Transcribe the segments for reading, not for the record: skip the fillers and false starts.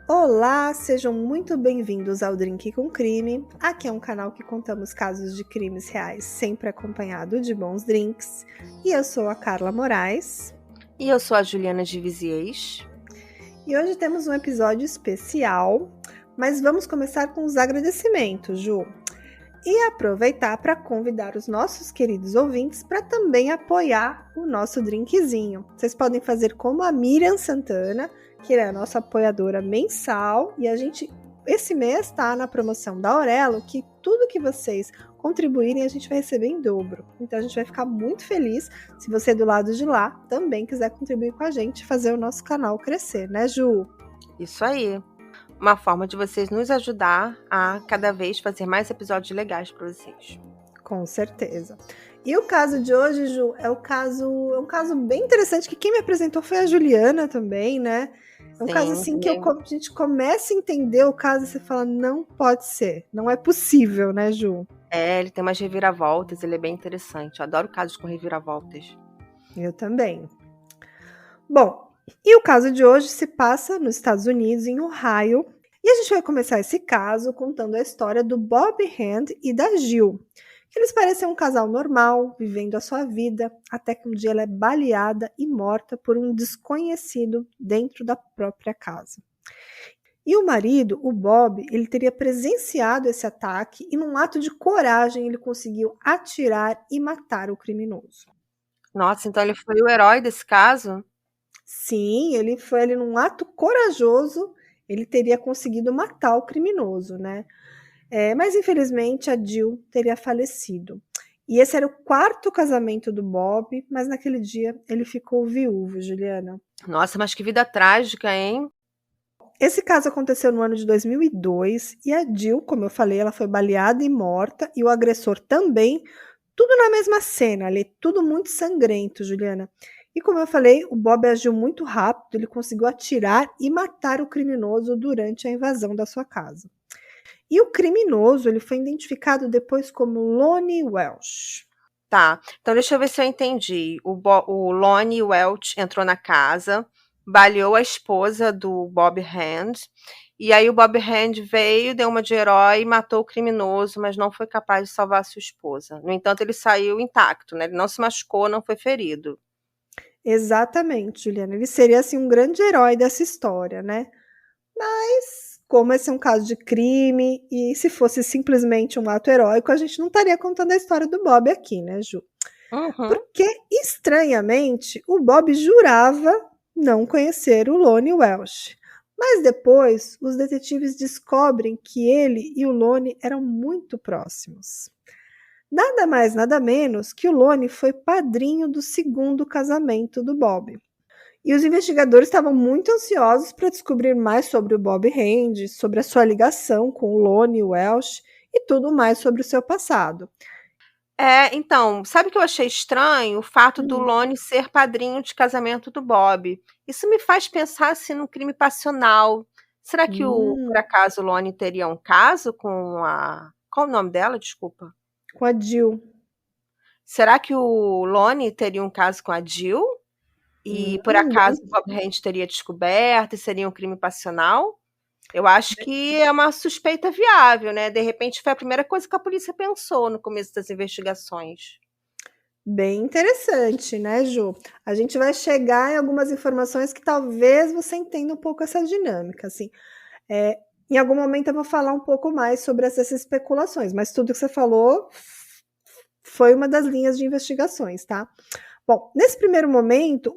Olá, sejam muito bem-vindos ao Drink com Crime. Aqui é um canal que contamos casos de crimes reais, sempre acompanhado de bons drinks. E eu sou a Carla Moraes. E eu sou a Juliana de Viziers. E hoje temos um episódio especial, mas vamos começar com os agradecimentos, Ju. E aproveitar para convidar os nossos queridos ouvintes para também apoiar o nosso drinkzinho. Vocês podem fazer como a Miriam Santana, que é a nossa apoiadora mensal, e a gente, esse mês, está na promoção da Aurelo, que tudo que vocês contribuírem a gente vai receber em dobro. Então a gente vai ficar muito feliz se você do lado de lá também quiser contribuir com a gente e fazer o nosso canal crescer, né, Ju? Isso aí. Uma forma de vocês nos ajudar a cada vez fazer mais episódios legais para vocês. Com certeza. E o caso de hoje, Ju, é um caso bem interessante, que quem me apresentou foi a Juliana também, né? É um caso assim que a gente começa a entender o caso e você fala, não pode ser, não é possível, né, Ju? É, ele tem umas reviravoltas, ele é bem interessante. Eu adoro casos com reviravoltas. Eu também. Bom, e o caso de hoje se passa nos Estados Unidos, em Ohio, e a gente vai começar esse caso contando a história do Bob Hand e da Jill. Eles parecem um casal normal, vivendo a sua vida, até que um dia ela é baleada e morta por um desconhecido dentro da própria casa. E o marido, o Bob, ele teria presenciado esse ataque e num ato de coragem ele conseguiu atirar e matar o criminoso. Nossa, então ele foi o herói desse caso? Sim, ele num ato corajoso, ele teria conseguido matar o criminoso, né? Mas infelizmente a Jill teria falecido. E esse era o quarto casamento do Bob, mas naquele dia ele ficou viúvo, Juliana. Nossa, mas que vida trágica, hein? Esse caso aconteceu no ano de 2002 e a Jill, como eu falei, ela foi baleada e morta, e o agressor também, tudo na mesma cena, ali, tudo muito sangrento, Juliana. E como eu falei, o Bob agiu muito rápido, ele conseguiu atirar e matar o criminoso durante a invasão da sua casa. E o criminoso, ele foi identificado depois como Lonnie Welch. Tá, então deixa eu ver se eu entendi. O Lonnie Welch entrou na casa, baleou a esposa do Bob Hand, e aí o Bob Hand veio, deu uma de herói, matou o criminoso, mas não foi capaz de salvar a sua esposa. No entanto, ele saiu intacto, né? Ele não se machucou, não foi ferido. Exatamente, Juliana. Ele seria assim um grande herói dessa história, né? Mas, como esse é um caso de crime, e se fosse simplesmente um ato heróico, a gente não estaria contando a história do Bob aqui, né, Ju? Uhum. Porque, estranhamente, o Bob jurava não conhecer o Lonnie Welch. Mas depois, os detetives descobrem que ele e o Lonnie eram muito próximos. Nada mais, nada menos que o Lonnie foi padrinho do segundo casamento do Bob. E os investigadores estavam muito ansiosos para descobrir mais sobre o Bob Hand, sobre a sua ligação com o Lonnie Welch e tudo mais sobre o seu passado. Então, sabe o que eu achei estranho? O fato do Lonnie ser padrinho de casamento do Bob. Isso me faz pensar assim num crime passional. Será que por acaso o Lonnie teria um caso com a. Qual o nome dela? Desculpa. Com a Jill. Será que o Lonnie teria um caso com a Jill? E por acaso o Bob Hand teria descoberto e seria um crime passional? Eu acho que é uma suspeita viável, né? De repente foi a primeira coisa que a polícia pensou no começo das investigações. Bem interessante, né, Ju? A gente vai chegar em algumas informações que talvez você entenda um pouco essa dinâmica, assim. Em algum momento eu vou falar um pouco mais sobre essas especulações, mas tudo que você falou foi uma das linhas de investigações, tá? Bom, nesse primeiro momento,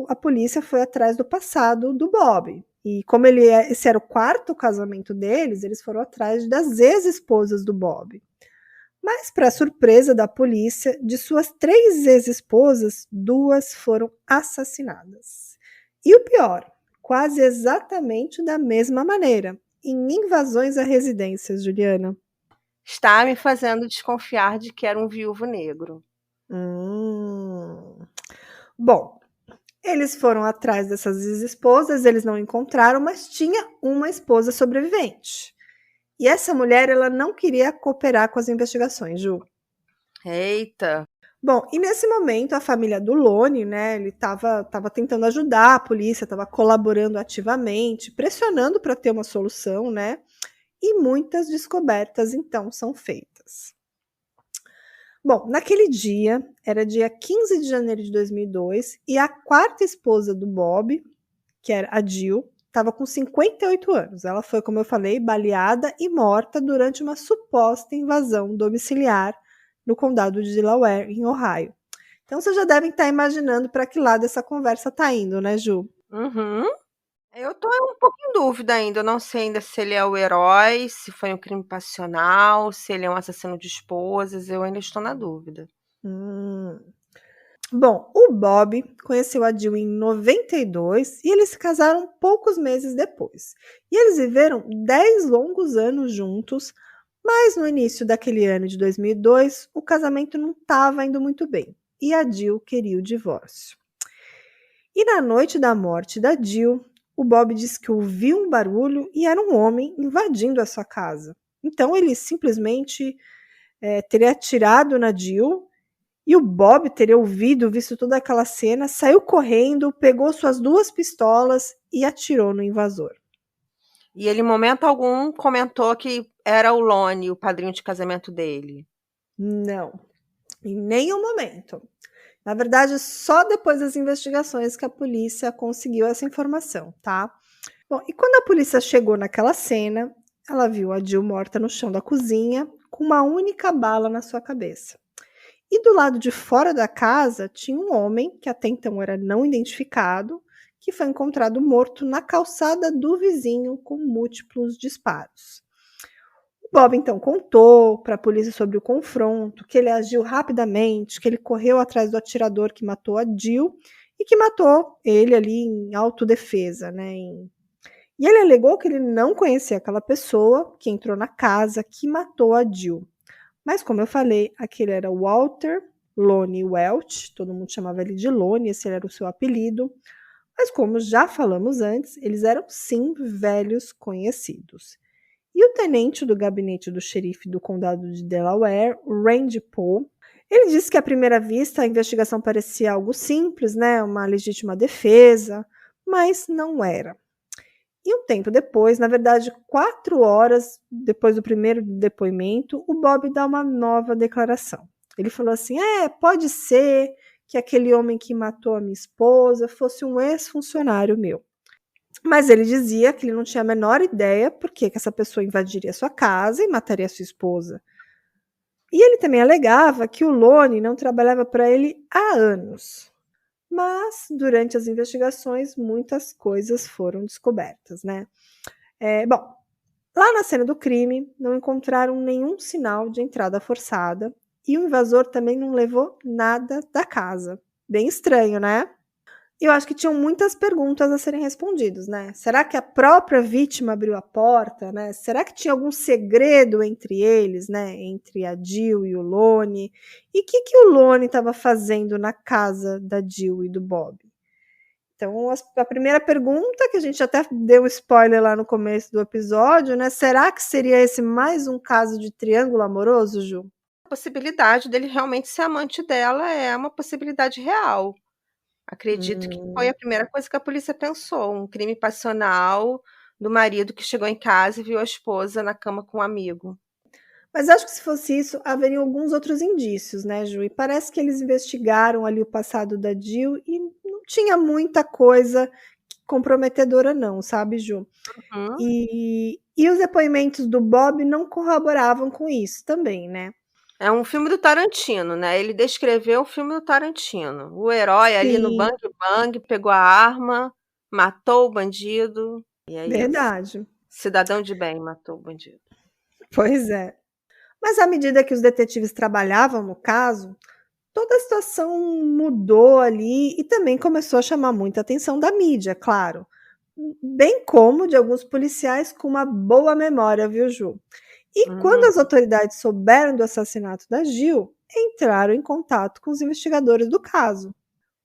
a polícia foi atrás do passado do Bob. E como esse era o quarto casamento deles, eles foram atrás das ex-esposas do Bob. Mas, para surpresa da polícia, de suas 3 ex-esposas, 2 foram assassinadas. E o pior, quase exatamente da mesma maneira, em invasões a residências, Juliana. Está me fazendo desconfiar de que era um viúvo negro. Bom, eles foram atrás dessas ex-esposas, eles não encontraram, mas tinha uma esposa sobrevivente. E essa mulher, ela não queria cooperar com as investigações, Ju. Eita! Bom, e nesse momento a família do Lone, né, ele estava tentando ajudar a polícia, estava colaborando ativamente, pressionando para ter uma solução, né? E muitas descobertas então são feitas. Bom, naquele dia, era dia 15 de janeiro de 2002, e a quarta esposa do Bob, que era a Jill, estava com 58 anos. Ela foi, como eu falei, baleada e morta durante uma suposta invasão domiciliar no condado de Delaware, em Ohio. Então vocês já devem estar imaginando para que lado essa conversa está indo, né, Ju? Uhum. Eu tô um pouco em dúvida ainda. Eu não sei ainda se ele é o herói, se foi um crime passional, se ele é um assassino de esposas. Eu ainda estou na dúvida. Hum. Bom, o Bob conheceu a Jill em 92 e eles se casaram poucos meses depois. E eles viveram 10 longos anos juntos, mas no início daquele ano de 2002, o casamento não estava indo muito bem e a Jill queria o divórcio. E na noite da morte da Jill, o Bob disse que ouviu um barulho e era um homem invadindo a sua casa. Então ele simplesmente teria atirado na Jill e o Bob teria ouvido, visto toda aquela cena, saiu correndo, pegou suas 2 pistolas e atirou no invasor. E ele, em momento algum, comentou que era o Lone, o padrinho de casamento dele. Não, em nenhum momento. Na verdade, só depois das investigações que a polícia conseguiu essa informação, tá? Bom, e quando a polícia chegou naquela cena, ela viu a Jill morta no chão da cozinha, com uma única bala na sua cabeça. E do lado de fora da casa tinha um homem, que até então era não identificado, que foi encontrado morto na calçada do vizinho com múltiplos disparos. O Bob então contou para a polícia sobre o confronto, que ele agiu rapidamente, que ele correu atrás do atirador que matou a Jill e que matou ele ali em autodefesa, né? E ele alegou que ele não conhecia aquela pessoa que entrou na casa que matou a Jill. Mas, como eu falei, aquele era Walter Lone Welch, todo mundo chamava ele de Lone, esse era o seu apelido. Mas, como já falamos antes, eles eram sim velhos conhecidos. E o tenente do gabinete do xerife do condado de Delaware, Randy Poe, ele disse que à primeira vista a investigação parecia algo simples, né, uma legítima defesa, mas não era. E um tempo depois, na verdade 4 horas depois do primeiro depoimento, o Bob dá uma nova declaração. Ele falou assim, pode ser que aquele homem que matou a minha esposa fosse um ex-funcionário meu. Mas ele dizia que ele não tinha a menor ideia por que essa pessoa invadiria sua casa e mataria sua esposa. E ele também alegava que o Lone não trabalhava para ele há anos. Mas, durante as investigações, muitas coisas foram descobertas, né? Bom, lá na cena do crime, não encontraram nenhum sinal de entrada forçada e o invasor também não levou nada da casa. Bem estranho, né? Eu acho que tinham muitas perguntas a serem respondidas, né? Será que a própria vítima abriu a porta, né? Será que tinha algum segredo entre eles, né? Entre a Jill e o Lone? E o que o Lone estava fazendo na casa da Jill e do Bob? Então, a primeira pergunta, que a gente até deu spoiler lá no começo do episódio, né? Será que seria esse mais um caso de triângulo amoroso, Ju? A possibilidade dele realmente ser amante dela é uma possibilidade real. Acredito que foi a primeira coisa que a polícia pensou, um crime passional do marido que chegou em casa e viu a esposa na cama com um amigo. Mas acho que se fosse isso, haveriam alguns outros indícios, né, Ju? E parece que eles investigaram ali o passado da Jill e não tinha muita coisa comprometedora não, sabe, Ju? Uhum. E os depoimentos do Bob não corroboravam com isso também, né? É um filme do Tarantino, né? Ele descreveu o filme do Tarantino. O herói ali no Sim, bang bang pegou a arma, matou o bandido, e é isso. verdade. Cidadão de bem matou o bandido. Pois é. Mas à medida que os detetives trabalhavam no caso, toda a situação mudou ali e também começou a chamar muita atenção da mídia, claro. Bem como de alguns policiais com uma boa memória, viu, Ju? E quando Uhum. as autoridades souberam do assassinato da Jill, entraram em contato com os investigadores do caso,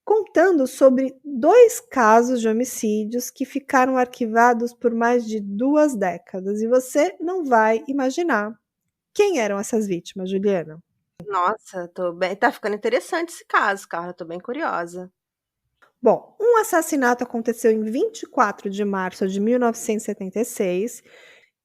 contando sobre 2 casos de homicídios que ficaram arquivados por mais de 2 décadas. E você não vai imaginar quem eram essas vítimas, Juliana. Nossa, tô bem. Tá ficando interessante esse caso, Carla. Tô bem curiosa. Bom, um assassinato aconteceu em 24 de março de 1976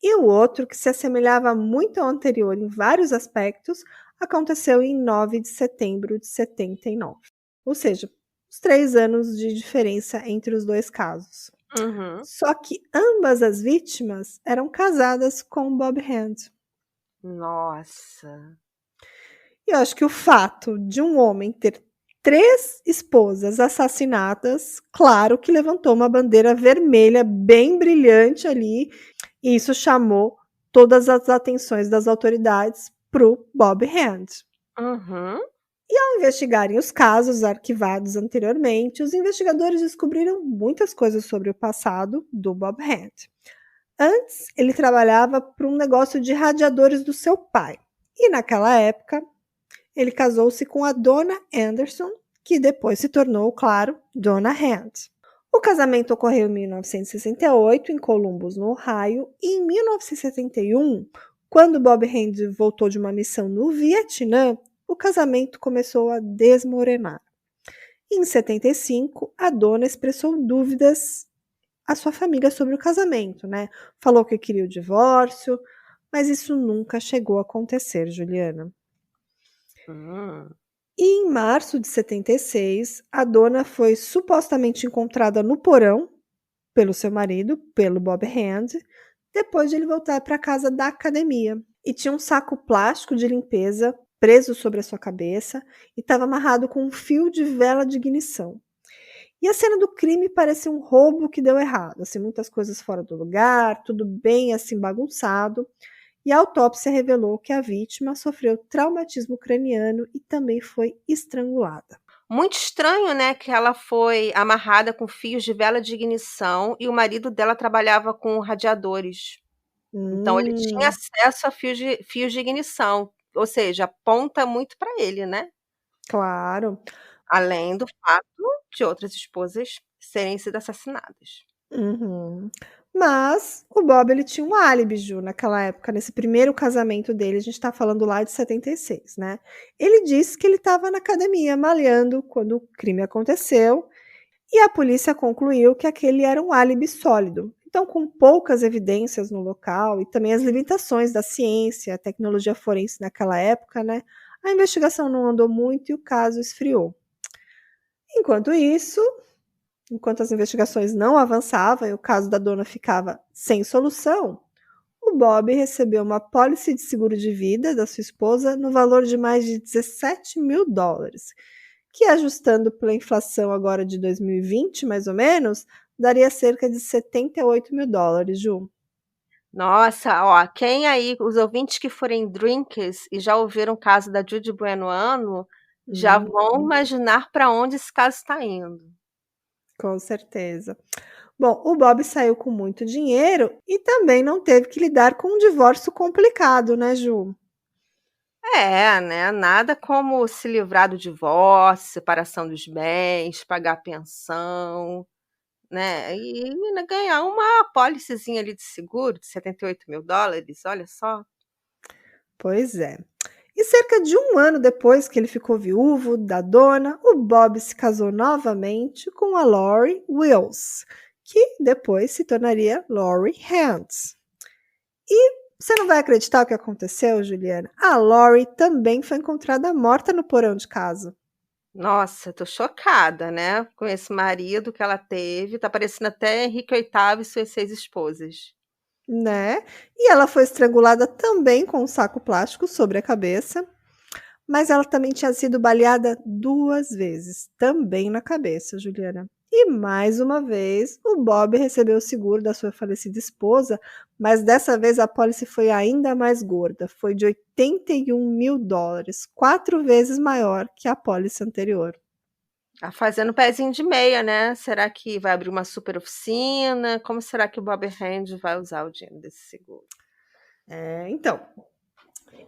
e o outro, que se assemelhava muito ao anterior em vários aspectos, aconteceu em 9 de setembro de 79. Ou seja, os 3 anos de diferença entre os dois casos. Uhum. Só que ambas as vítimas eram casadas com Bob Hand. Nossa. E eu acho que o fato de um homem ter 3 esposas assassinadas, claro que levantou uma bandeira vermelha bem brilhante ali, e isso chamou todas as atenções das autoridades para o Bob Hand. Uhum. Ao investigarem os casos arquivados anteriormente, os investigadores descobriram muitas coisas sobre o passado do Bob Hand. Antes, ele trabalhava para um negócio de radiadores do seu pai. E naquela época, ele casou-se com a Donna Anderson, que depois se tornou, claro, Donna Hand. O casamento ocorreu em 1968, em Columbus, no Ohio, e em 1971, quando Bob Hand voltou de uma missão no Vietnã, o casamento começou a desmoronar. Em 75, a Donna expressou dúvidas à sua família sobre o casamento, né? Falou que queria o divórcio, mas isso nunca chegou a acontecer, Juliana. Hum. E em março de 76, a Donna foi supostamente encontrada no porão pelo seu marido, pelo Bob Hand, depois de ele voltar para a casa da academia. E tinha um saco plástico de limpeza preso sobre a sua cabeça e estava amarrado com um fio de vela de ignição. E a cena do crime parece um roubo que deu errado, assim, muitas coisas fora do lugar, tudo bem assim bagunçado. E a autópsia revelou que a vítima sofreu traumatismo craniano e também foi estrangulada. Muito estranho, né, que ela foi amarrada com fios de vela de ignição e o marido dela trabalhava com radiadores. Então ele tinha Hum, acesso a fios de ignição, ou seja, aponta muito para ele, né. claro. Além do fato de outras esposas terem sido assassinadas. Uhum. Mas o Bob ele tinha um álibi, Ju, naquela época, nesse primeiro casamento dele, a gente tá falando lá de 76, né? Ele disse que ele estava na academia malhando quando o crime aconteceu e a polícia concluiu que aquele era um álibi sólido. Então, com poucas evidências no local e também as limitações da ciência, a tecnologia forense naquela época, né? A investigação não andou muito e o caso esfriou. Enquanto isso, enquanto as investigações não avançavam e o caso da dona ficava sem solução, o Bob recebeu uma pólice de seguro de vida da sua esposa no valor de mais de US$ 17.000, que ajustando pela inflação agora de 2020, mais ou menos, daria cerca de US$ 78.000, Ju. Nossa, ó, quem aí os ouvintes que forem drinkers e já ouviram o caso da Judy Buenoano, já Hum, vão imaginar para onde esse caso está indo. com certeza. Bom, o Bob saiu com muito dinheiro e também não teve que lidar com um divórcio complicado, né, Ju? É, né, nada como se livrar do divórcio, separação dos bens, pagar pensão, né, e ainda ganhar uma apólicezinha ali de seguro de US$ 78.000, olha só. Pois é. E cerca de um ano depois que ele ficou viúvo da dona, o Bob se casou novamente com a Lori Wills, que depois se tornaria Lori Hands. E você não vai acreditar o que aconteceu, Juliana? A Lori também foi encontrada morta no porão de casa, Nossa, tô chocada, né, com esse marido que ela teve, tá parecendo até Henrique VIII e suas 6 esposas. né? E ela foi estrangulada também com um saco plástico sobre a cabeça, mas ela também tinha sido baleada 2 vezes, também na cabeça, Juliana. E mais uma vez, o Bob recebeu o seguro da sua falecida esposa, mas dessa vez a pólice foi ainda mais gorda, foi de US$ 81.000, 4 vezes maior que a pólice anterior. Tá fazendo pezinho de meia, né, será que vai abrir uma super oficina? Como será que o Bob Hand vai usar o dinheiro desse seguro? Então,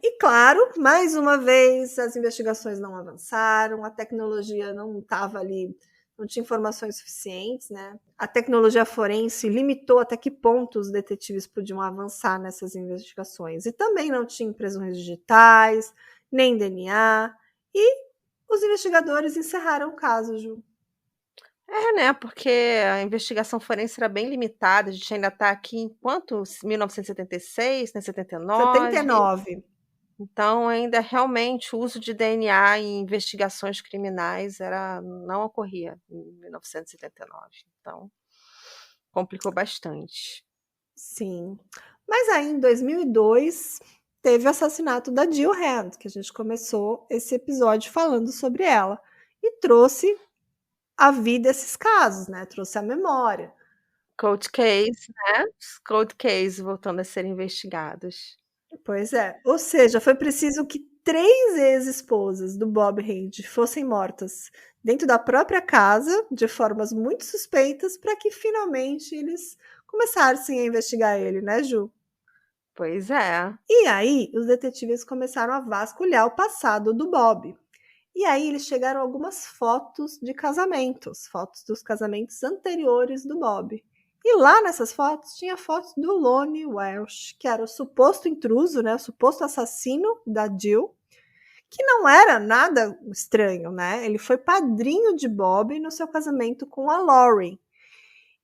e claro, mais uma vez, as investigações não avançaram, a tecnologia não estava ali, não tinha informações suficientes, né? A tecnologia forense limitou até que ponto os detetives podiam avançar nessas investigações. E também não tinha impressões digitais, nem DNA, e os investigadores encerraram o caso, Ju. É, né? Porque a investigação forense era bem limitada. A gente ainda está aqui em quanto? 1976, né? 79. 79. Então, ainda realmente o uso de DNA em investigações criminais não ocorria em 1979. Então, complicou bastante. Sim. Mas aí, em 2002, teve o assassinato da Jill Hand, que a gente começou esse episódio falando sobre ela. E trouxe à vida esses casos, né? Trouxe a memória. Cold case, né? Os cold case voltando a ser investigados. Pois é. Ou seja, foi preciso que 3 ex-esposas do Bob Hand fossem mortas dentro da própria casa, de formas muito suspeitas, para que finalmente eles começassem a investigar ele, né, Ju? Pois é. E aí, os detetives começaram a vasculhar o passado do Bob. E aí, eles chegaram a algumas fotos de casamentos, fotos dos casamentos anteriores do Bob. E lá nessas fotos tinha fotos do Lonnie Welsh, que era o suposto intruso, né, o suposto assassino da Jill, que não era nada estranho, né? Ele foi padrinho de Bob no seu casamento com a Lauren.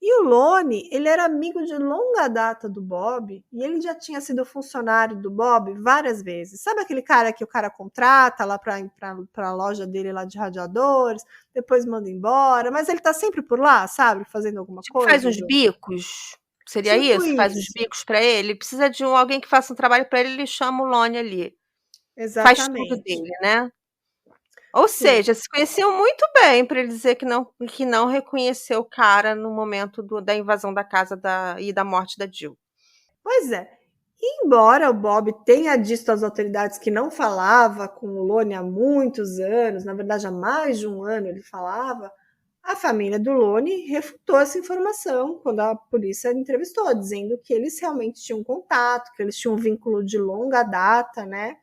E o Lonnie, ele era amigo de longa data do Bob, e ele já tinha sido funcionário do Bob várias vezes. Sabe aquele cara que o cara contrata lá para a loja dele lá de radiadores, depois manda embora, mas ele tá sempre por lá, sabe? Fazendo alguma Tipo, faz coisa, uns Ju? bicos. Seria Tipo isso? Faz uns isso. bicos para ele? Precisa de alguém que faça um trabalho para ele, ele chama o Lone ali. Faz tudo Exatamente. dele, né? Ou Sim. seja, se conheciam muito bem para ele dizer que não reconheceu o cara no momento da invasão da casa e da morte da Jill. Pois é. Embora o Bob tenha dito às autoridades que não falava com o Lone há muitos anos, na verdade há mais de um ano ele falava, a família do Lone refutou essa informação quando a polícia entrevistou, dizendo que eles realmente tinham contato, que eles tinham um vínculo de longa data, né?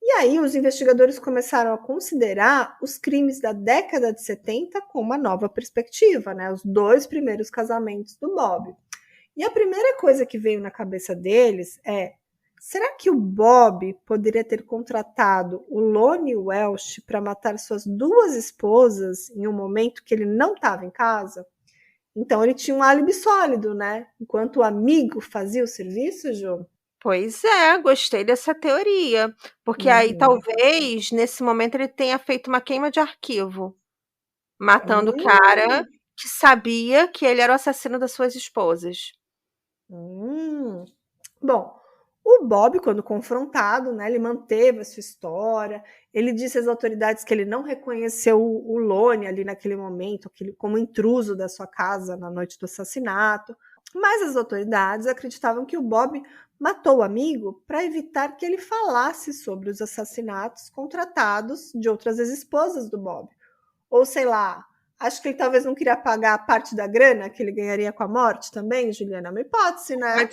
E aí os investigadores começaram a considerar os crimes da década de 70 com uma nova perspectiva, né? Os 2 primeiros casamentos do Bob. E a primeira coisa que veio na cabeça deles é: será que o Bob poderia ter contratado o Lonnie Welsh para matar suas 2 esposas em um momento que ele não estava em casa? Então ele tinha um álibi sólido, né? Enquanto o amigo fazia o serviço, Ju. Pois é, gostei dessa teoria. Porque aí Uhum. talvez, nesse momento, ele tenha feito uma queima de arquivo, matando o cara Hum, que sabia que ele era o assassino das suas esposas. hum. Bom, o Bob, quando confrontado, né, ele manteve a sua história. Ele disse às autoridades que ele não reconheceu o Lone ali naquele momento, como intruso da sua casa na noite do assassinato. Mas as autoridades acreditavam que o Bob matou o amigo para evitar que ele falasse sobre os assassinatos contratados de outras ex-esposas do Bob. Ou sei lá, acho que ele talvez não queria pagar a parte da grana que ele ganharia com a morte também, Juliana. É uma hipótese, né?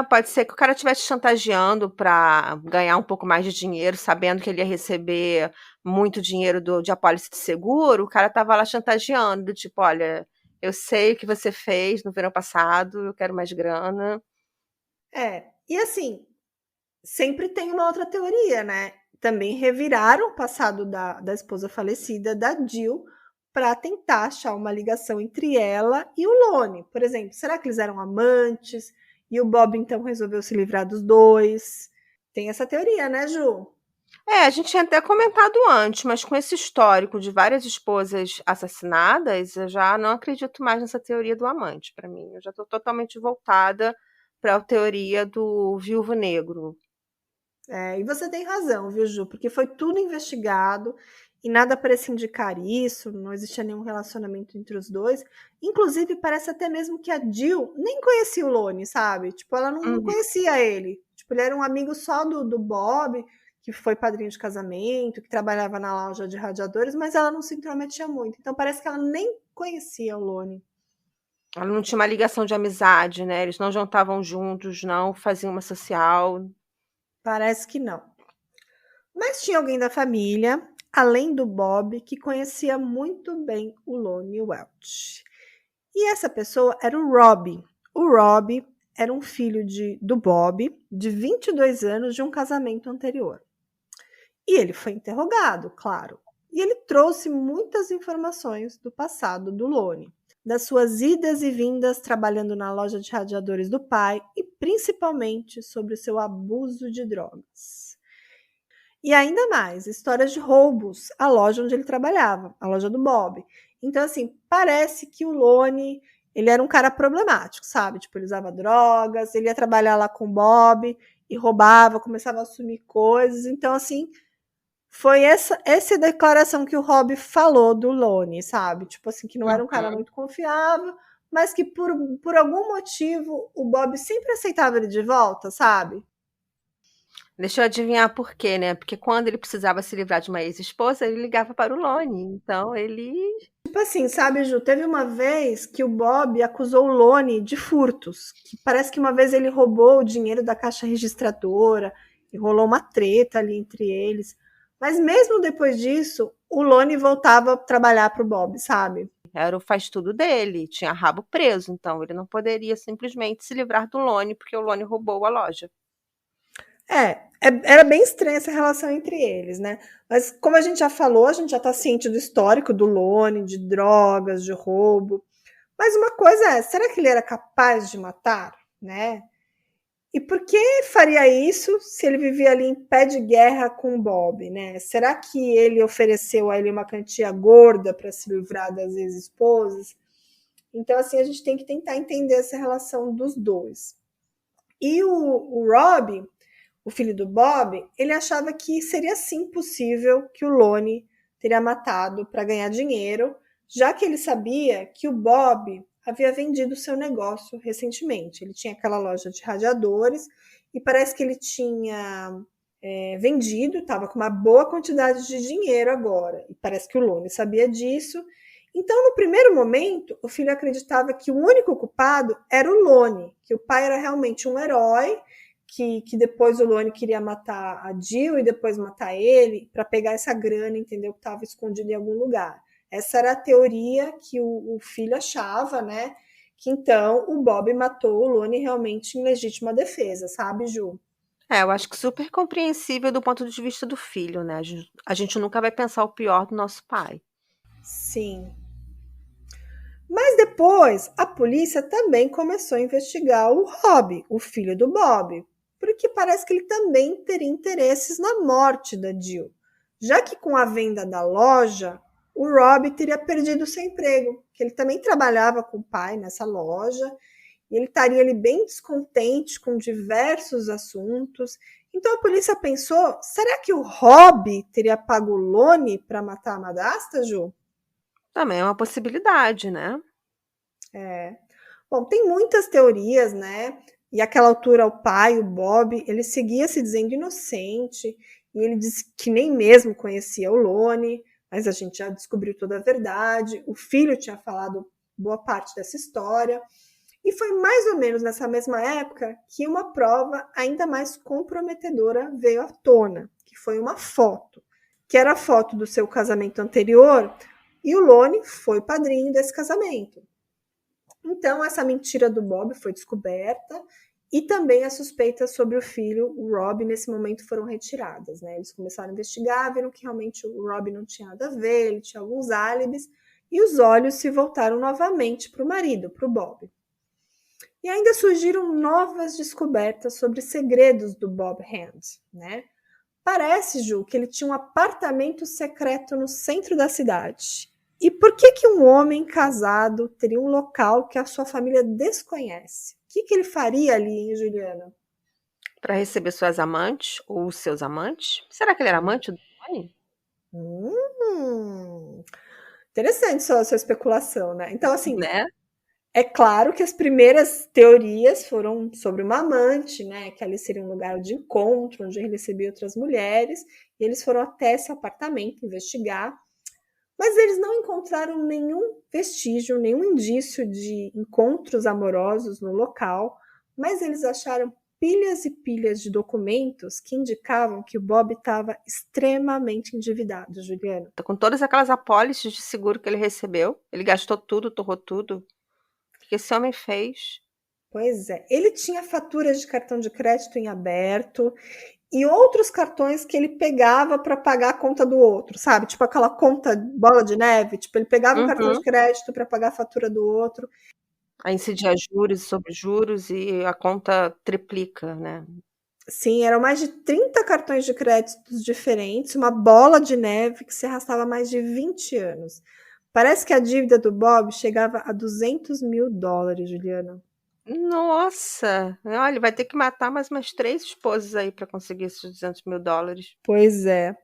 Pode ser que o cara estivesse chantageando para ganhar um pouco mais de dinheiro, sabendo que ele ia receber muito dinheiro de apólice de seguro. O cara estava lá chantageando, do tipo, olha, eu sei o que você fez no verão passado, eu quero mais grana. É. E assim, sempre tem uma outra teoria, né? Também reviraram o passado da esposa falecida, da Jill, para tentar achar uma ligação entre ela e o Lone. Por exemplo, será que eles eram amantes? E o Bob então resolveu se livrar dos dois? Tem essa teoria, né, Ju? É, a gente tinha até comentado antes, mas com esse histórico de várias esposas assassinadas, eu já não acredito mais nessa teoria do amante, para mim. Eu já estou totalmente voltada para a teoria do viúvo negro. É, e você tem razão, viu, Ju? Porque foi tudo investigado e nada parece indicar isso, não existia nenhum relacionamento entre os dois. Inclusive, parece até mesmo que a Jill nem conhecia o Lone, sabe? Tipo, ela não Uhum. conhecia ele. Tipo, ele era um amigo só do Bob, que foi padrinho de casamento, que trabalhava na loja de radiadores, mas ela não se intrometia muito. Então, parece que ela nem conhecia o Lone. Ela não tinha uma ligação de amizade, né? Eles não jantavam juntos, não faziam uma social. Parece que não. Mas tinha alguém da família, além do Bob, que conhecia muito bem o Lonnie Welch. E essa pessoa era o Rob. O Rob era um filho do Bob, de 22 anos, de um casamento anterior. E ele foi interrogado, claro. E ele trouxe muitas informações do passado do Lone, das suas idas e vindas trabalhando na loja de radiadores do pai e principalmente sobre o seu abuso de drogas. E ainda mais, histórias de roubos à loja onde ele trabalhava, a loja do Bob. Então, assim, parece que o Lone, ele era um cara problemático, sabe? Tipo, ele usava drogas, ele ia trabalhar lá com o Bob e roubava, começava a assumir coisas. Então, assim, foi essa declaração que o Rob falou do Lone, sabe? Tipo assim, que não era um cara Uhum. muito confiável, mas que por algum motivo o Bob sempre aceitava ele de volta, sabe? Deixa eu adivinhar por quê, né? Porque quando ele precisava se livrar de uma ex-esposa, ele ligava para o Lone. Então ele. Tipo assim, sabe, Ju, teve uma vez que o Bob acusou o Lone de furtos, que parece que uma vez ele roubou o dinheiro da caixa registradora e rolou uma treta ali entre eles. Mas mesmo depois disso, o Lone voltava a trabalhar pro Bob, sabe? Era o faz-tudo dele, tinha rabo preso, então ele não poderia simplesmente se livrar do Lone, porque o Lone roubou a loja. Era bem estranha essa relação entre eles, né? Mas como a gente já falou, a gente já tá ciente do histórico do Lone, de drogas, de roubo. Mas uma coisa é, será que ele era capaz de matar, né? E por que faria isso se ele vivia ali em pé de guerra com o Bob, né? Será que ele ofereceu a ele uma quantia gorda para se livrar das ex-esposas? Então, assim, a gente tem que tentar entender essa relação dos dois. E o Rob, o filho do Bob, ele achava que seria sim possível que o Lone teria matado para ganhar dinheiro, já que ele sabia que o Bob havia vendido seu negócio recentemente. Ele tinha aquela loja de radiadores e parece que ele tinha vendido, estava com uma boa quantidade de dinheiro agora. E parece que o Lone sabia disso. Então, no primeiro momento, o filho acreditava que o único culpado era o Lone, que o pai era realmente um herói, que depois o Lone queria matar a Jill e depois matar ele para pegar essa grana, entendeu? Que estava escondida em algum lugar. Essa era a teoria que o filho achava, né? Que então o Bob matou o Lone realmente em legítima defesa, sabe, Ju? É, eu acho que super compreensível do ponto de vista do filho, né? A gente nunca vai pensar o pior do nosso pai. Sim. Mas depois, a polícia também começou a investigar o Rob, o filho do Bob, porque parece que ele também teria interesses na morte da Jill, já que com a venda da loja, o Rob teria perdido seu emprego, que ele também trabalhava com o pai nessa loja, e ele estaria ali bem descontente com diversos assuntos. Então a polícia pensou, será que o Rob teria pago o Lone para matar a madrasta, Ju? Também é uma possibilidade, né? É. Bom, tem muitas teorias, né? E àquela altura o pai, o Bob, ele seguia se dizendo inocente e ele disse que nem mesmo conhecia o Lone, mas a gente já descobriu toda a verdade. O filho tinha falado boa parte dessa história. E foi mais ou menos nessa mesma época que uma prova ainda mais comprometedora veio à tona, que foi uma foto, que era a foto do seu casamento anterior, e o Lone foi padrinho desse casamento. Então, essa mentira do Bob foi descoberta e também as suspeitas sobre o filho, o Rob, nesse momento foram retiradas. Né? Eles começaram a investigar, viram que realmente o Rob não tinha nada a ver, ele tinha alguns álibis, e os olhos se voltaram novamente para o marido, para o Bob. E ainda surgiram novas descobertas sobre segredos do Bob Hand. Né? Parece, Ju, que ele tinha um apartamento secreto no centro da cidade. E por que um homem casado teria um local que a sua família desconhece? O que ele faria ali, hein, Juliana? Para receber suas amantes ou seus amantes. Será que ele era amante do Lone? Hum, interessante sua especulação, né? Então, assim, Né? é claro que as primeiras teorias foram sobre uma amante, né? Que ali seria um lugar de encontro, onde ele recebia outras mulheres, e eles foram até esse apartamento investigar. Mas eles não encontraram nenhum vestígio, nenhum indício de encontros amorosos no local, mas eles acharam pilhas e pilhas de documentos que indicavam que o Bob estava extremamente endividado, Juliana. Com todas aquelas apólices de seguro que ele recebeu, ele gastou tudo, torrou tudo. O que esse homem fez? Pois é. Ele tinha faturas de cartão de crédito em aberto e outros cartões que ele pegava para pagar a conta do outro, sabe? Tipo aquela conta bola de neve. Tipo, ele pegava o cartão de crédito para pagar a fatura do outro. Aí incidia juros sobre juros e a conta triplica, né? Sim, eram mais de 30 cartões de créditos diferentes, uma bola de neve que se arrastava mais de 20 anos. Parece que a dívida do Bob chegava a $200.000, Juliana. Nossa! Olha, vai ter que matar mais umas 3 esposas aí para conseguir esses $200.000. Pois é.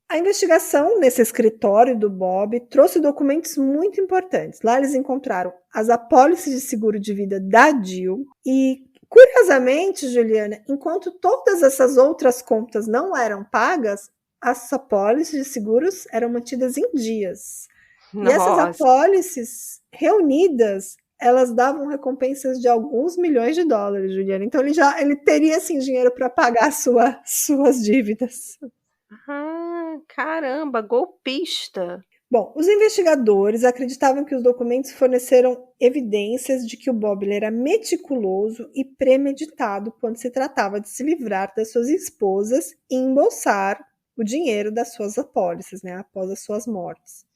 A investigação nesse escritório do Bob trouxe documentos muito importantes. Lá eles encontraram as apólices de seguro de vida da Jill e, curiosamente, Juliana, enquanto todas essas outras contas não eram pagas, as apólices de seguros eram mantidas em dias. E essas Nossa! apólices reunidas, elas davam recompensas de alguns milhões de dólares, Juliana. Então ele teria assim dinheiro para pagar suas dívidas. Ah, caramba, golpista! Bom, os investigadores acreditavam que os documentos forneceram evidências de que o Bob era meticuloso e premeditado quando se tratava de se livrar das suas esposas e embolsar o dinheiro das suas apólices, né, após as suas mortes.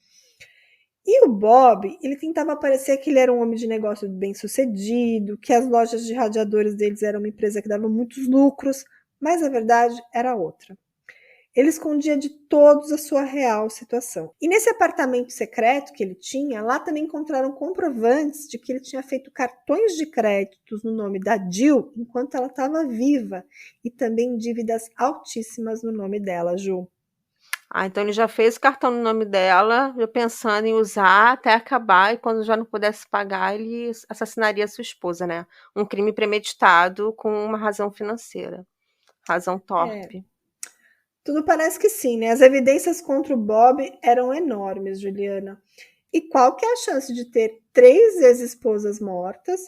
E o Bob, ele tentava parecer que ele era um homem de negócio bem-sucedido, que as lojas de radiadores deles eram uma empresa que dava muitos lucros, mas a verdade era outra. Ele escondia de todos a sua real situação. E nesse apartamento secreto que ele tinha, lá também encontraram comprovantes de que ele tinha feito cartões de créditos no nome da Jill enquanto ela estava viva e também dívidas altíssimas no nome dela, Ju. Ah, então ele já fez o cartão no nome dela, já pensando em usar até acabar, e quando já não pudesse pagar, ele assassinaria sua esposa, né? Um crime premeditado com uma razão financeira. Razão torpe. Tudo parece que sim, né? As evidências contra o Bob eram enormes, Juliana. E qual que é a chance de ter 3 ex-esposas mortas,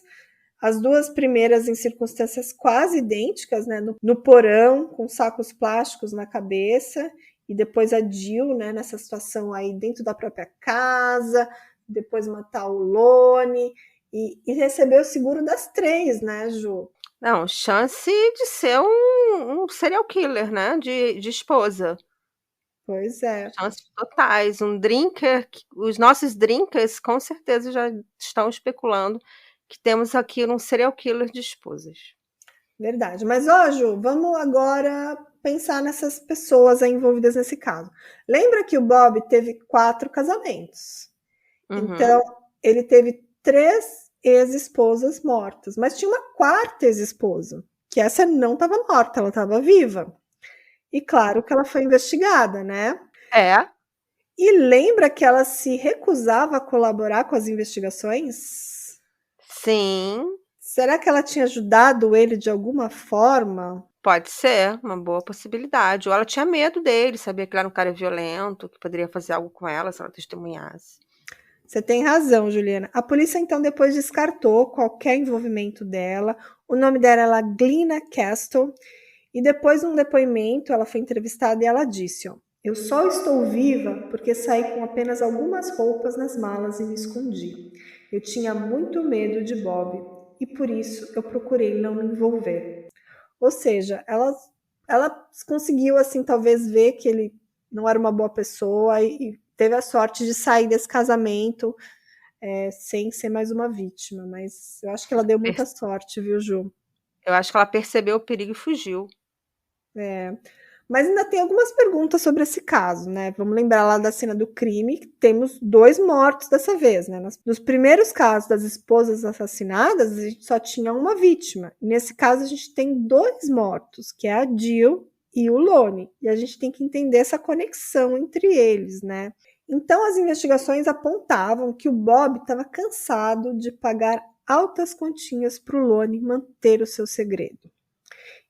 as 2 primeiras em circunstâncias quase idênticas, né? No porão, com sacos plásticos na cabeça, e depois a Jill, né? Nessa situação aí dentro da própria casa, depois matar o Lone e receber o seguro das 3, né, Ju? Não, chance de ser um serial killer, né? De esposa. Pois é. Chances totais. Um drinker, os nossos drinkers com certeza já estão especulando que temos aqui um serial killer de esposas. Verdade. Mas, ó, Ju, vamos agora pensar nessas pessoas aí envolvidas nesse caso. Lembra que o Bob teve 4 casamentos. Uhum. Então, ele teve 3 ex-esposas mortas, mas tinha uma quarta ex-esposa, que essa não estava morta, ela estava viva. E claro que ela foi investigada, né? É, E lembra que ela se recusava a colaborar com as investigações? sim, Será que ela tinha ajudado ele de alguma forma? pode ser, uma boa possibilidade. Ou ela tinha medo dele, sabia que ele era um cara violento, que poderia fazer algo com ela se ela testemunhasse. Você tem razão, Juliana. A polícia então depois descartou qualquer envolvimento dela. O nome dela era Glynna Castle. E depois de um depoimento, ela foi entrevistada e ela disse: ó, eu só estou viva porque saí com apenas algumas roupas nas malas e me escondi. Eu tinha muito medo de Bob e por isso eu procurei não me envolver. Ou seja, ela conseguiu assim talvez ver que ele não era uma boa pessoa e teve a sorte de sair desse casamento sem ser mais uma vítima. Mas eu acho que ela deu muita sorte, viu, Ju? Eu acho que ela percebeu o perigo e fugiu. É. Mas ainda tem algumas perguntas sobre esse caso, né? Vamos lembrar lá da cena do crime, que temos 2 mortos dessa vez, né? Nos primeiros casos das esposas assassinadas, a gente só tinha uma vítima. Nesse caso, a gente tem 2 mortos, que é a Jill e o Lone. E a gente tem que entender essa conexão entre eles, né? Então, as investigações apontavam que o Bob estava cansado de pagar altas continhas para o Lone manter o seu segredo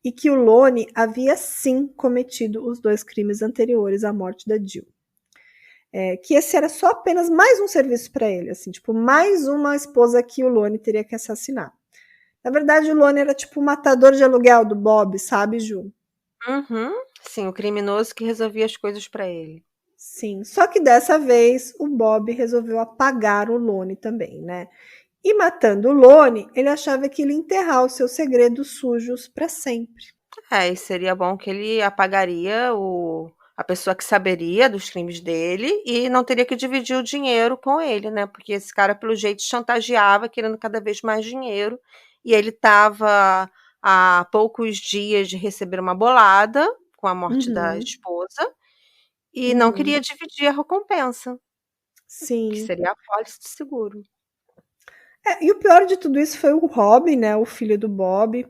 e que o Lone havia sim cometido os 2 crimes anteriores à morte da Jill. Que esse era só apenas mais um serviço para ele, assim, tipo, mais uma esposa que o Lone teria que assassinar. Na verdade, o Lone era tipo o matador de aluguel do Bob, sabe, Ju? Uhum. Sim, o criminoso que resolvia as coisas para ele. Sim, só que dessa vez o Bob resolveu apagar o Lone também, né? E matando o Lonnie, ele achava que ele ia enterrar os seus segredos sujos para sempre. E seria bom que ele apagaria a pessoa que saberia dos crimes dele e não teria que dividir o dinheiro com ele, né? Porque esse cara, pelo jeito, chantageava, querendo cada vez mais dinheiro. E ele estava há poucos dias de receber uma bolada com a morte da Uhum, esposa e não uhum. queria dividir a recompensa, que Sim. seria a apólice de seguro. E o pior de tudo isso foi o Rob, né, o filho do Bob,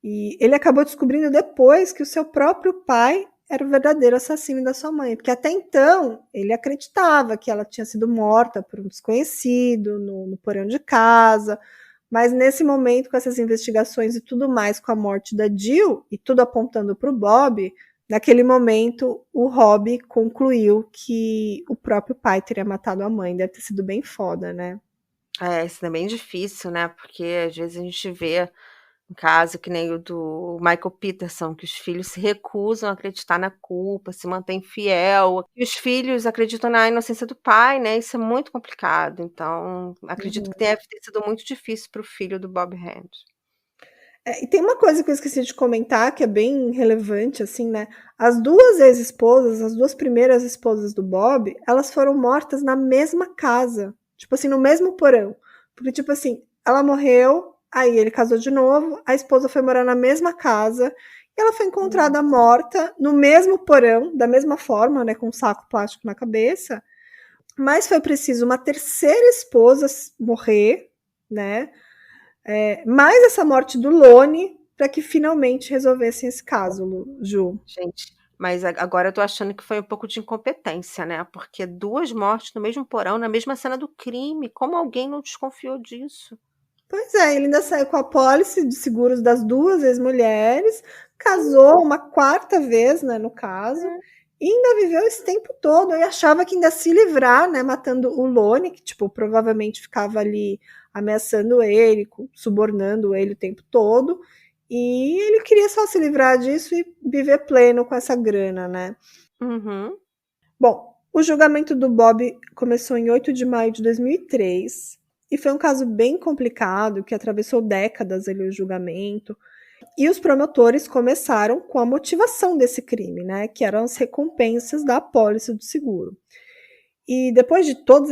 e ele acabou descobrindo depois que o seu próprio pai era o verdadeiro assassino da sua mãe, porque até então ele acreditava que ela tinha sido morta por um desconhecido no porão de casa, mas nesse momento, com essas investigações e tudo mais, com a morte da Jill e tudo apontando para o Bob, naquele momento o Rob concluiu que o próprio pai teria matado a mãe. Deve ter sido bem foda, né? Isso é bem difícil, né? Porque às vezes a gente vê um caso que nem o do Michael Peterson, que os filhos se recusam a acreditar na culpa, se mantêm fiel, e os filhos acreditam na inocência do pai, né? Isso é muito complicado. Então, acredito Uhum. que deve ter sido muito difícil para o filho do Bob Hand. E tem uma coisa que eu esqueci de comentar, que é bem relevante, assim, né? As duas ex-esposas, as duas primeiras esposas do Bob, elas foram mortas na mesma casa. Tipo assim, no mesmo porão. Porque, tipo assim, ela morreu, aí ele casou de novo, a esposa foi morar na mesma casa, e ela foi encontrada morta no mesmo porão, da mesma forma, né? Com um saco plástico na cabeça. Mas foi preciso uma terceira esposa morrer, né? Mais essa morte do Lone para que finalmente resolvessem esse caso, Ju. Gente, mas agora eu tô achando que foi um pouco de incompetência, né? Porque duas mortes no mesmo porão, na mesma cena do crime. Como alguém não desconfiou disso? Pois é, ele ainda saiu com a pólice de seguros das duas ex-mulheres, casou uma quarta vez, né, no caso, e ainda viveu esse tempo todo. E achava que ainda se livrar, né, matando o Lone, que, tipo, provavelmente ficava ali ameaçando ele, subornando ele o tempo todo. E ele queria só se livrar disso e viver pleno com essa grana, né? Uhum. Bom, o julgamento do Bob começou em 8 de maio de 2003 e foi um caso bem complicado que atravessou décadas ali o julgamento. E os promotores começaram com a motivação desse crime, né, que eram as recompensas da apólice do seguro. E depois de todas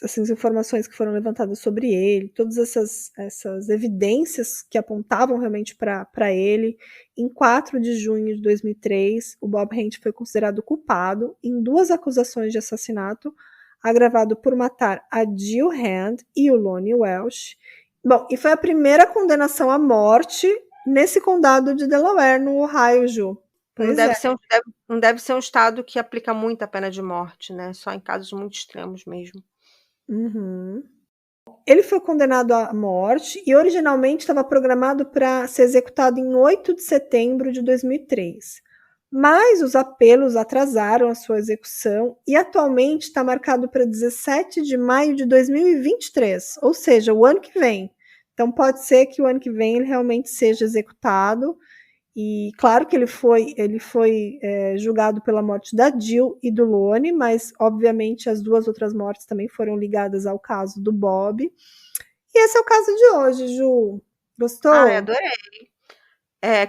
essas informações que foram levantadas sobre ele, todas essas evidências que apontavam realmente para ele, em 4 de junho de 2003, o Bob Hent foi considerado culpado em duas acusações de assassinato, agravado por matar a Jill Hand e o Lonnie Welsh. Bom, e foi a primeira condenação à morte nesse condado de Delaware, no Ohio, Ju. Não Pois é. deve ser não deve ser um estado que aplica muita pena de morte, né? Só em casos muito extremos mesmo. Uhum. Ele foi condenado à morte e originalmente estava programado para ser executado em 8 de setembro de 2003. Mas os apelos atrasaram a sua execução e atualmente está marcado para 17 de maio de 2023, ou seja, o ano que vem. Então pode ser que o ano que vem ele realmente seja executado. E claro que ele foi julgado pela morte da Jill e do Lone, mas obviamente as duas outras mortes também foram ligadas ao caso do Bob. E esse é o caso de hoje, Ju. Ai, Gostou? adorei.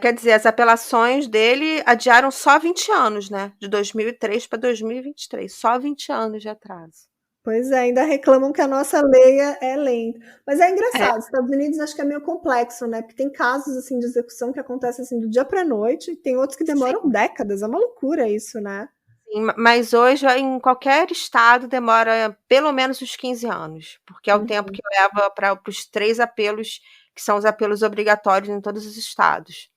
Quer dizer, as apelações dele adiaram só 20 anos, né? De 2003 para 2023. Só 20 anos de atraso. Pois é, ainda reclamam que a nossa lei é lenta. Mas é É, engraçado, os Estados Unidos acho que é meio complexo, né? Porque tem casos assim de execução que acontecem assim do dia para noite, e tem outros que demoram sim, décadas. É uma loucura isso, né? sim. Mas hoje, em qualquer estado, demora pelo menos uns 15 anos, porque é o tempo Uhum. que leva para os três apelos, que são os apelos obrigatórios em todos os estados.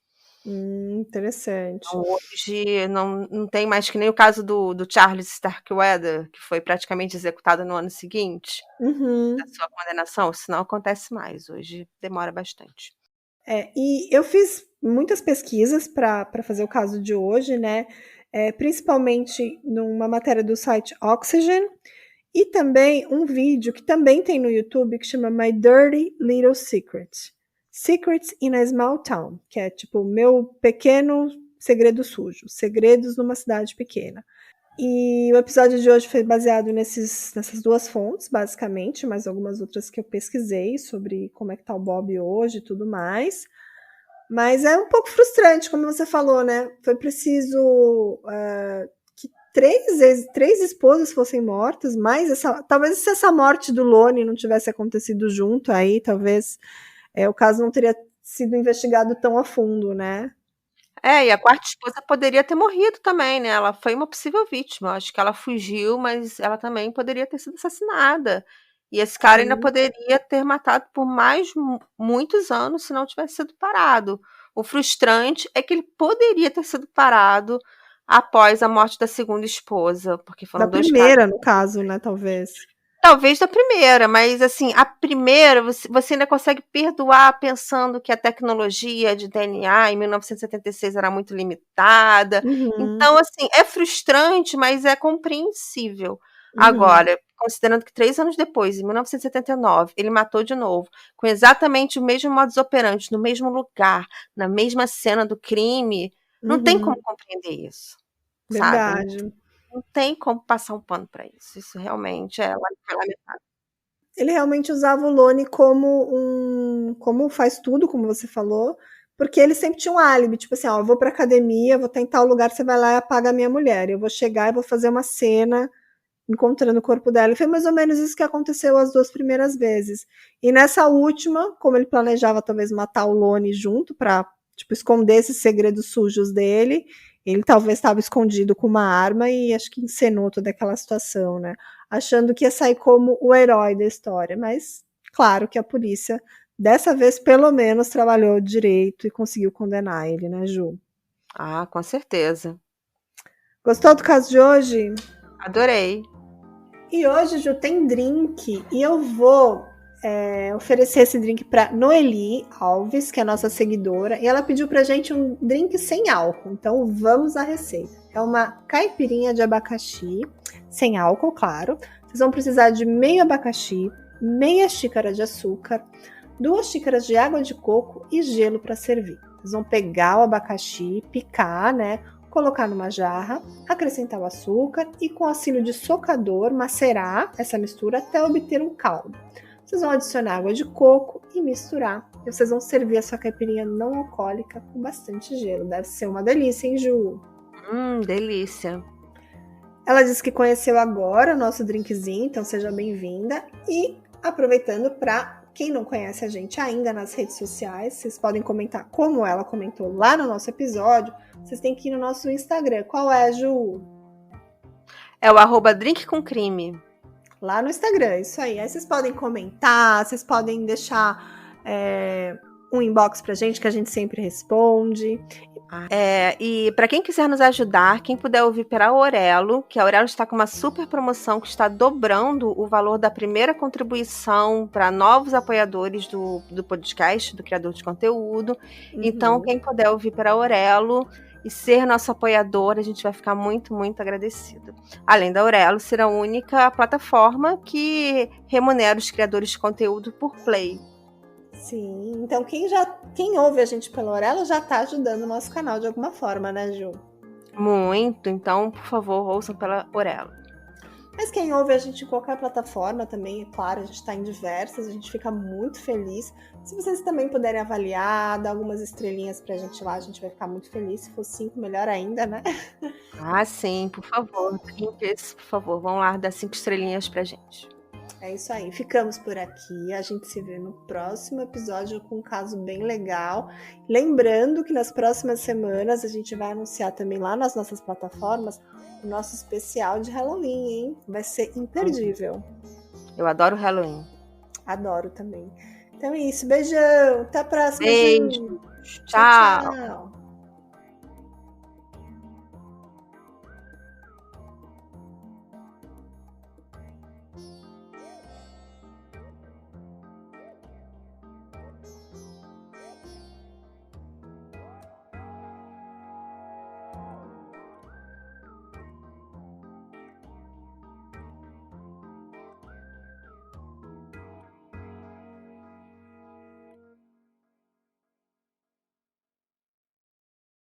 Interessante. Então, hoje não tem mais, que nem o caso do Charles Starkweather, que foi praticamente executado no ano seguinte da Uhum. sua condenação. Isso não acontece mais. Hoje demora bastante. E eu fiz muitas pesquisas para fazer o caso de hoje, né? Principalmente numa matéria do site Oxygen e também um vídeo que também tem no YouTube que chama My Dirty Little Secret. Secrets in a Small Town, que é tipo meu pequeno segredo sujo, segredos numa cidade pequena. E o episódio de hoje foi baseado nessas duas fontes, basicamente, mas algumas outras que eu pesquisei sobre como é que tá o Bob hoje e tudo mais. Mas é um pouco frustrante, como você falou, né? Foi preciso que três esposas fossem mortas, mas talvez se essa morte do Lone não tivesse acontecido junto aí, talvez o caso não teria sido investigado tão a fundo, né? E a quarta esposa poderia ter morrido também, né? Ela foi uma possível vítima. Eu acho que ela fugiu, mas ela também poderia ter sido assassinada. E esse cara ainda Sim. poderia ter matado por mais muitos anos se não tivesse sido parado. O frustrante é que ele poderia ter sido parado após a morte da segunda esposa, porque Da foram dois casos. primeira, no caso, né? Talvez. Talvez da primeira, mas assim, a primeira você ainda consegue perdoar pensando que a tecnologia de DNA em 1976 era muito limitada. Uhum, Então, assim, é frustrante, mas é compreensível. uhum. Agora, considerando que 3 anos depois, em 1979, ele matou de novo, com exatamente o mesmo modus operandi, no mesmo lugar, na mesma cena do crime, não tem como Uhum, compreender isso, sabe? verdade. Não tem como passar um pano para isso. Isso realmente é lamentável. Ele realmente usava o Lone como faz tudo, como você falou, porque ele sempre tinha um álibi, tipo assim, ó, eu vou pra academia, vou tentar o lugar, você vai lá e apaga a minha mulher. Eu vou chegar e vou fazer uma cena encontrando o corpo dela. E foi mais ou menos isso que aconteceu as duas primeiras vezes. E nessa última, como ele planejava talvez matar o Lone junto para tipo esconder esses segredos sujos dele, ele talvez estava escondido com uma arma e acho que encenou toda aquela situação, né? Achando que ia sair como o herói da história, mas claro que a polícia dessa vez pelo menos trabalhou direito e conseguiu condenar ele, né, Ju? Ah, com certeza. Gostou do caso de hoje? Adorei. E hoje, Ju, tem drink e eu vou oferecer esse drink para Noeli Alves, que é a nossa seguidora, e ela pediu pra gente um drink sem álcool. Então vamos à receita. É uma caipirinha de abacaxi, sem álcool, claro. Vocês vão precisar de meio abacaxi, meia xícara de açúcar, 2 xícaras de água de coco e gelo para servir. Vocês vão pegar o abacaxi, picar, né? Colocar numa jarra, acrescentar o açúcar e com auxílio de socador macerar essa mistura até obter um caldo. Vocês vão adicionar água de coco e misturar. E vocês vão servir a sua caipirinha não alcoólica com bastante gelo. Deve ser uma delícia, hein, Ju? Delícia. Ela disse que conheceu agora o nosso drinkzinho, então seja bem-vinda. E aproveitando para quem não conhece a gente ainda nas redes sociais, vocês podem comentar como ela comentou lá no nosso episódio. Vocês têm que ir no nosso Instagram. Qual é, Ju? É o @drinkcomcrime. Lá no Instagram, isso aí. Aí vocês podem comentar, vocês podem deixar um inbox pra gente que a gente sempre responde. E para quem quiser nos ajudar, quem puder ouvir pela Aurelo, que a Aurelo está com uma super promoção que está dobrando o valor da primeira contribuição para novos apoiadores do podcast, do criador de conteúdo. Uhum. Então, quem puder ouvir pela Aurelo e ser nosso apoiador, a gente vai ficar muito, muito agradecido. Além da Aurelo ser a única plataforma que remunera os criadores de conteúdo por play. Sim, então quem ouve a gente pela Aurelo já tá ajudando o nosso canal de alguma forma, né, Ju? Muito, então, por favor, ouçam pela Aurelo. Mas quem ouve a gente em qualquer plataforma também, é claro, a gente está em diversas, a gente fica muito feliz. Se vocês também puderem avaliar, dar algumas estrelinhas pra gente lá, a gente vai ficar muito feliz. Se for 5, melhor ainda, né? Ah, sim, por favor. Por favor, vão lá dar 5 estrelinhas pra gente. É isso aí, ficamos por aqui. A gente se vê no próximo episódio com um caso bem legal. Lembrando que nas próximas semanas a gente vai anunciar também lá nas nossas plataformas o nosso especial de Halloween, hein? Vai ser imperdível. Eu adoro Halloween. Adoro também. Então é isso, beijão, até a próxima. Beijo. Tchau, tchau.